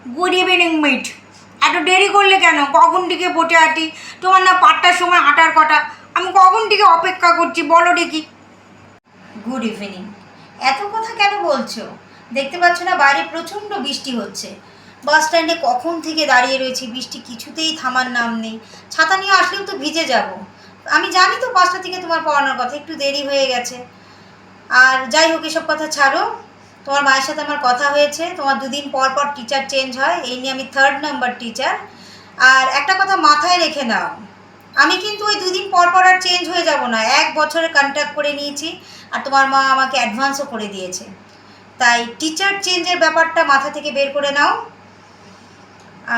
Good evening meet. এত দেরি করলে কেন? কখন থেকে বসে আছি? তোমার না 5টার সময় হাঁটার কথা, আমি কখন থেকে অপেক্ষা করছি বলো দেখি। Good evening. এত কথা কেন বলছো? দেখতে পাচ্ছ না বাইরে প্রচণ্ড বৃষ্টি হচ্ছে। বাস স্ট্যান্ডে কখন থেকে দাঁড়িয়ে রয়েছি, বৃষ্টি কিছুতেই থামার নাম নেই। ছাতা নিয়ে আসলেও তো ভিজে যাব। আমি জানি তো 5টা থেকে তোমার পড়ানোর কথা, একটু দেরি হয়ে গেছে। আর যাই হোক, এসব কথা ছাড়ো। তোমার মায়ের সাথে আমার কথা হয়েছে, তোমার 2 দিন পর পর টিচার চেঞ্জ হয়, এই নিয়ে আমি 3rd নাম্বার টিচার। আর একটা কথা মাথায় রেখে নাও, আমি কিন্তু ওই 2 দিন পর পর আর চেঞ্জ হয়ে যাব না। 1 বছরের কন্ট্রাক্ট করে নিয়েছি, আর তোমার মা আমাকে অ্যাডভান্সও করে দিয়েছে। তাই টিচার চেঞ্জের ব্যাপারটা মাথা থেকে বের করে নাও।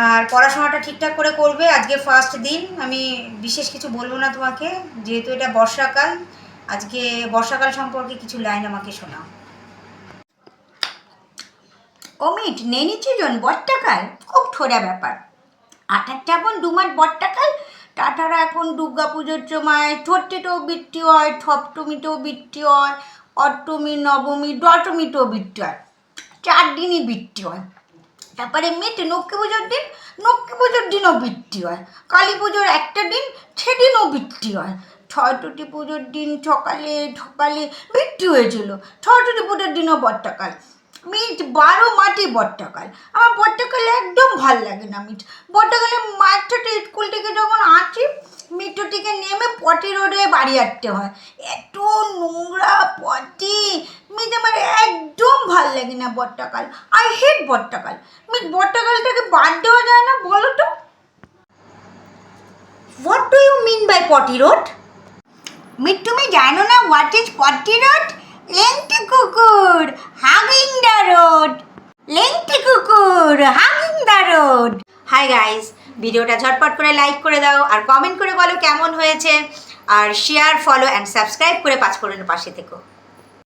আর পড়াশোনাটা ঠিকঠাক করে করবে। আজকে ফার্স্ট দিন, আমি বিশেষ কিছু বলবো না তোমাকে, যেহেতু এটা বর্ষাকাল। আজকে বর্ষাকাল সম্পর্কে কিছু লাইন আমাকে শোনাও। অমিট নেনিচিজন বট্টাকাল খুব ঠোরা ব্যাপার। 8 এখন 2 মাস বট্টাকাল, তাছাড়া এখন দুর্গা পুজোর সময় ষষ্ঠীতেও বৃষ্টি হয়, সপ্তমীতেও বৃষ্টি হয়, অষ্টমী, নবমী, দশমীতেও বৃষ্টি হয়, 4 দিনই বৃষ্টি হয়। তারপরে মেতে লক্ষ্মী পুজোর দিনও বৃষ্টি হয়, কালী পুজোর একটা দিন সেদিনও বৃষ্টি হয়, সরস্বতী পুজোর দিন সকালে সকালে বৃষ্টি হয়েছিল, সরস্বতী পুজোর দিনও বর্ষাকাল। মিট 12 মাসই বর্ষাকাল। আমার বর্ষাকালে একদম ভাল লাগে না মিট। বর্ষাকালে মায়ের সাথে স্কুল থেকে যখন আসি, মেট্রো থেকে নেমে পটি রোডে বাড়ি আসতে হয়, এত নোংরা পটি। মিট আমার একদম ভাল লাগে না বর্ষাকাল। আই হেট বর্ষাকাল। মিট বর্ষাকালটাকে বাদ দেওয়া যায় না বলো তো? What do you mean by potty road? মিট তুমি জানো না হোয়াট ইজ পটি রোড? লেংটি কুকুর হাগিং দ্য রোড। লেংটি কুকুর হাগিং দ্য রোড। হাই গাইস, ভিডিওটা ঝটপট করে লাইক করে দাও, আর কমেন্ট করে বলো কেমন হয়েছে, আর শেয়ার, ফলো অ্যান্ড সাবস্ক্রাইব করে 5 ফোড়নের পাশে থেকো।